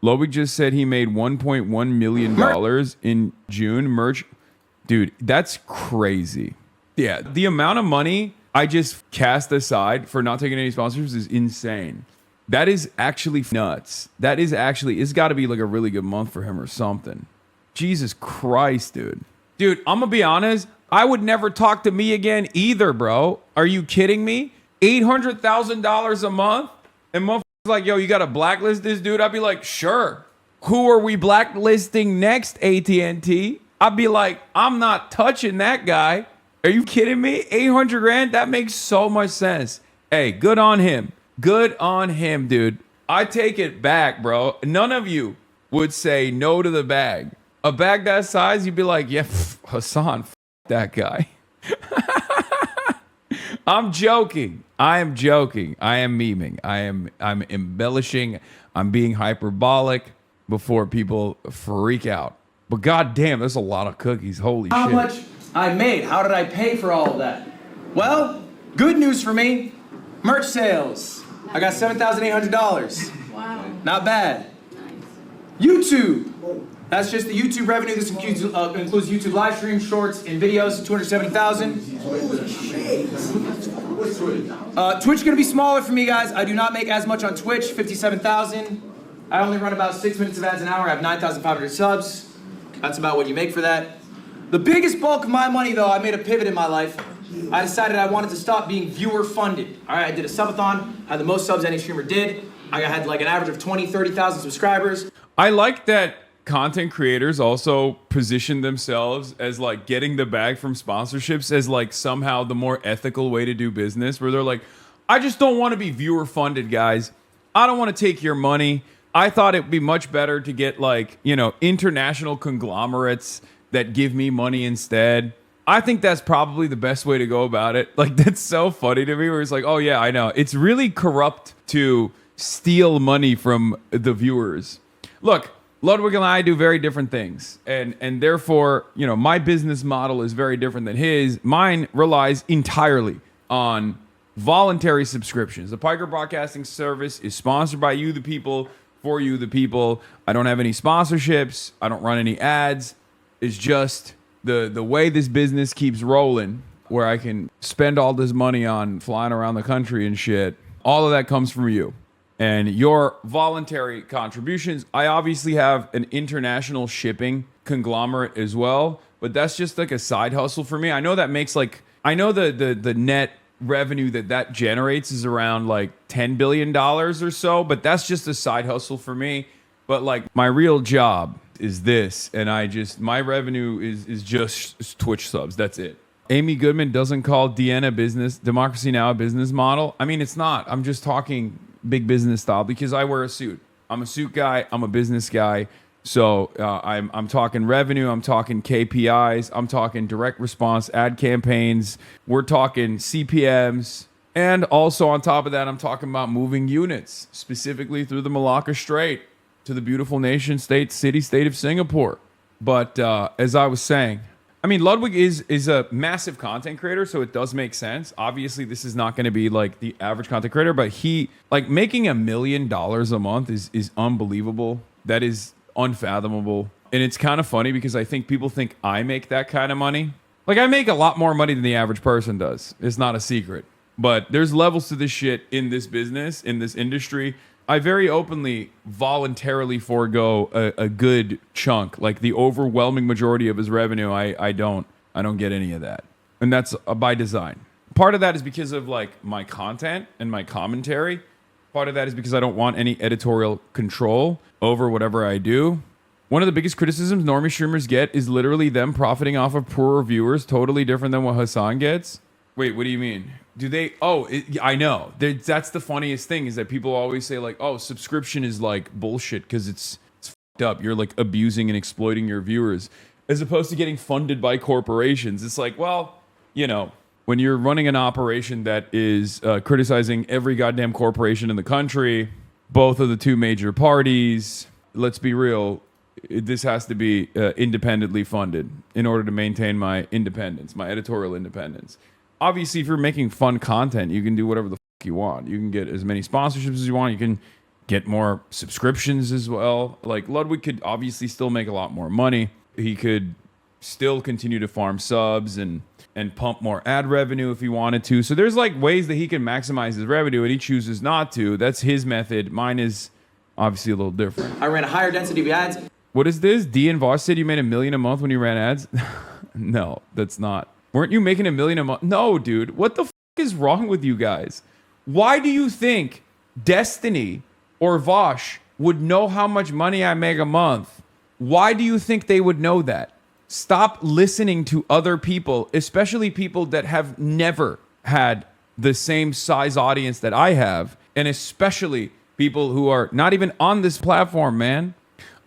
Ludwig just said he made $1.1 million in June merch. Dude, that's crazy. Yeah, the amount of money I just cast aside for not taking any sponsorships is insane. That is actually nuts. That is actually, it's got to be like a really good month for him or something. Jesus Christ, dude. Dude, I'm going to be honest. I would never talk to me again either, bro. Are you kidding me? $800,000 a month? And motherfuckers like, yo, you got to blacklist this dude? I'd be like, sure. Who are we blacklisting next, AT&T? I'd be like, I'm not touching that guy. Are you kidding me? 800 grand? That makes so much sense. Hey, good on him. Good on him, dude. I take it back, bro. None of you would say no to the bag. A bag that size, you'd be like, yeah, Hasan, that guy. I'm joking. I am joking. I am memeing. I'm embellishing. I'm being hyperbolic before people freak out. But goddamn, there's a lot of cookies. Holy shit. How much I made? How did I pay for all of that? Well, good news for me. Merch sales. I got $7,800. Wow. Not bad. Nice. YouTube. That's just the YouTube revenue. This includes YouTube live streams, shorts, and videos. 270,000. Twitch gonna be smaller for me, guys. I do not make as much on Twitch. 57,000. I only run about 6 minutes of ads an hour. I have 9,500 subs. That's about what you make for that. The biggest bulk of my money, though, I made a pivot in my life. I decided I wanted to stop being viewer funded. All right, I did a subathon, had the most subs any streamer did. I had like an average of 20, 30,000 subscribers. I like that content creators also position themselves as like getting the bag from sponsorships as like somehow the more ethical way to do business, where they're like, I just don't want to be viewer funded, guys. I don't want to take your money. I thought it would be much better to get like, you know, international conglomerates that give me money instead. I think that's probably the best way to go about it. Like, that's so funny to me where it's like, oh yeah, I know. It's really corrupt to steal money from the viewers. Look, Ludwig and I do very different things. And therefore, you know, my business model is very different than his. Mine relies entirely on voluntary subscriptions. The Piker Broadcasting Service is sponsored by you, the people, for you, the people. I don't have any sponsorships. I don't run any ads. It's just the way this business keeps rolling, where I can spend all this money on flying around the country and shit. All of that comes from you and your voluntary contributions. I obviously have an international shipping conglomerate as well, but that's just like a side hustle for me. I know that makes like, I know the net revenue that generates is around like $10 billion or so, but that's just a side hustle for me. But like my real job is this, and my revenue is just Twitch subs. That's it. Amy Goodman doesn't call Democracy Now! A business model. I mean, it's not. I'm just talking big business style because I wear a suit. I'm a suit guy. I'm a business guy. So I'm talking revenue. I'm talking KPIs. I'm talking direct response ad campaigns. We're talking CPMs. And also on top of that, I'm talking about moving units, specifically through the Malacca Strait to the beautiful nation state, city-state of Singapore. But as I was saying, I mean, Ludwig is a massive content creator, so it does make sense. Obviously, this is not going to be like the average content creator, but he, like, making $1 million a month is unbelievable. That is unfathomable. And it's kind of funny because I think people think I make that kind of money. Like, I make a lot more money than the average person does. It's not a secret. But there's levels to this shit in this business, in this industry. I very openly, voluntarily forego a good chunk. Like the overwhelming majority of his revenue, I don't get any of that. And that's by design. Part of that is because of like my content and my commentary. Part of that is because I don't want any editorial control over whatever I do. One of the biggest criticisms normie streamers get is literally them profiting off of poor reviewers, totally different than what Hasan gets. Wait, what do you mean? Do they? Oh, I know. That's the funniest thing is that people always say like, oh, subscription is like bullshit because it's fucked up. You're like abusing and exploiting your viewers as opposed to getting funded by corporations. It's like, well, you know, when you're running an operation that is criticizing every goddamn corporation in the country, both of the two major parties, let's be real, this has to be independently funded in order to maintain my independence, my editorial independence. Obviously, if you're making fun content, you can do whatever the fuck you want. You can get as many sponsorships as you want. You can get more subscriptions as well. Like Ludwig could obviously still make a lot more money. He could still continue to farm subs and pump more ad revenue if he wanted to. So there's like ways that he can maximize his revenue, and he chooses not to. That's his method. Mine is obviously a little different. I ran a higher density of ads. What is this? D and Voss said you made $1 million a month when you ran ads? No, that's not. Weren't you making $1 million a month? No, dude. What the f is wrong with you guys? Why do you think Destiny or Vosh would know how much money I make a month? Why do you think they would know that? Stop listening to other people, especially people that have never had the same size audience that I have, and especially people who are not even on this platform, man.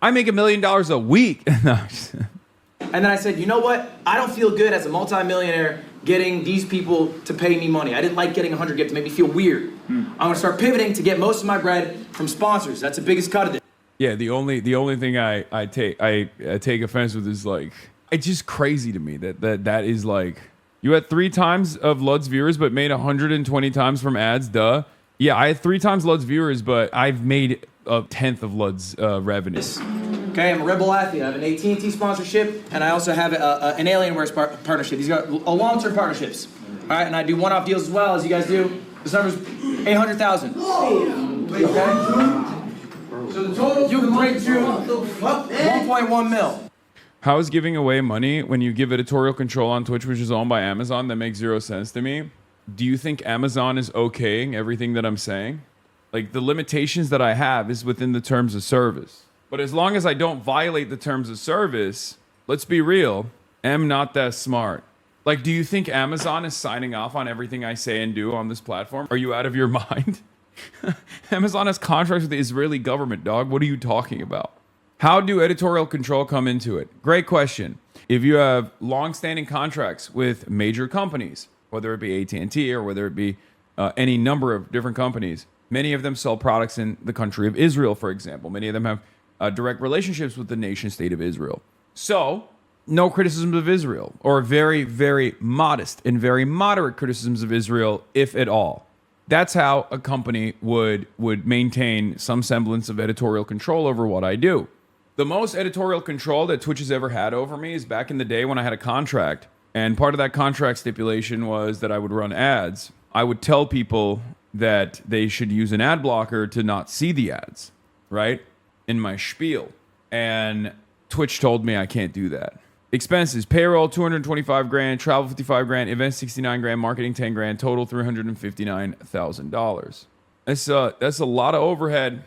I make $1 million a week. And then I said, you know what? I don't feel good as a multimillionaire getting these people to pay me money. I didn't like getting 100 gifts. It made me feel weird. I'm going to start pivoting to get most of my bread from sponsors. That's the biggest cut of this. Yeah, the only thing I take offense with is like, it's just crazy to me that is like, you had 3 times of Lud's viewers but made 120 times from ads. Duh. Yeah, I had 3 times Lud's viewers, but I've made 1/10 of Lud's revenue. Okay, I'm a Rebel athlete. I have an AT&T sponsorship, and I also have an Alienware partnership. These are long-term partnerships. All right, and I do one-off deals as well, as you guys do. This number's 800,000. Okay? So the total you can break through 1.1 mil. How is giving away money when you give editorial control on Twitch, which is owned by Amazon? That makes 0 sense to me. Do you think Amazon is okaying everything that I'm saying? Like, the limitations that I have is within the terms of service. But as long as I don't violate the terms of service, let's be real, I'm not that smart. Like, do you think Amazon is signing off on everything I say and do on this platform? Are you out of your mind? Amazon has contracts with the Israeli government, dog. What are you talking about? How do editorial control come into it? Great question. If you have long-standing contracts with major companies, whether it be AT&T or whether it be any number of different companies, many of them sell products in the country of Israel, for example. Many of them have direct relationships with the nation state of Israel. So, no criticisms of Israel, or very, very modest and very moderate criticisms of Israel, if at all. That's how a company would maintain some semblance of editorial control over what I do. The most editorial control that Twitch has ever had over me is back in the day when I had a contract. And part of that contract stipulation was that I would run ads. I would tell people that they should use an ad blocker to not see the ads, right? In my spiel. And Twitch told me I can't do that. Expenses: payroll 225 grand, travel 55 grand, events 69 grand, marketing 10 grand, total $359,000. That's a lot of overhead,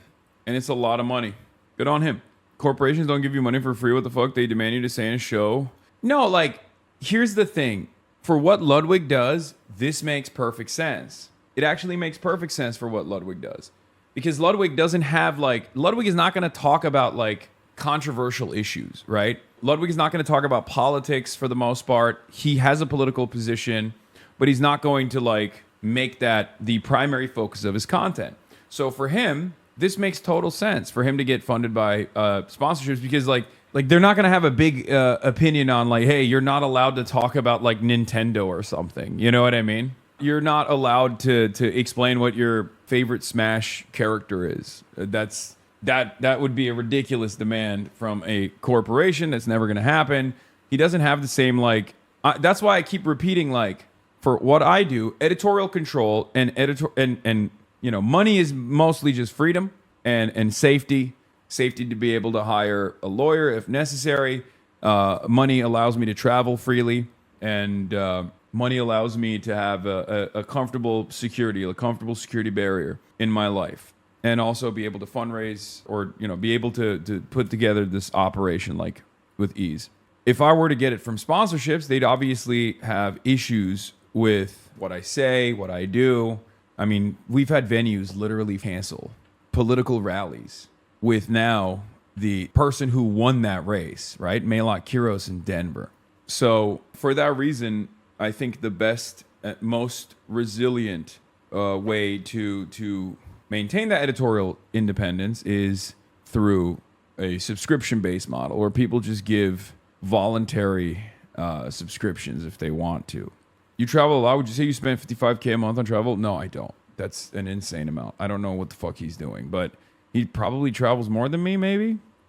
and it's a lot of money. Good on him. Corporations don't give you money for free. What the fuck? They demand you to say in a show. No, like, here's the thing. For what Ludwig does, this makes perfect sense. It actually makes perfect sense for what Ludwig does. Because Ludwig doesn't have, like, Ludwig is not going to talk about, like, controversial issues, right? Ludwig is not going to talk about politics for the most part. He has a political position, but he's not going to, like, make that the primary focus of his content. So for him, this makes total sense for him to get funded by sponsorships, because, like they're not going to have a big opinion on, like, hey, you're not allowed to talk about, like, Nintendo or something. You know what I mean? You're not allowed to explain what your favorite Smash character is. That would be a ridiculous demand from a corporation. That's never going to happen. He doesn't have the same, like, that's why I keep repeating, like, for what I do, editorial control and you know, money is mostly just freedom and safety to be able to hire a lawyer if necessary. Money allows me to travel freely, and money allows me to have a comfortable security barrier in my life, and also be able to fundraise, or, you know, be able to put together this operation, like, with ease. If I were to get it from sponsorships, they'd obviously have issues with what I say, what I do. I mean, we've had venues literally cancel political rallies with now the person who won that race, right? Maylot Kiros in Denver. So for that reason, I think the best, most resilient way to maintain that editorial independence is through a subscription-based model where people just give voluntary subscriptions if they want to. You travel a lot. Would you say you spend $55K a month on travel? No, I don't. That's an insane amount. I don't know what the fuck he's doing. But He probably travels more than me, maybe.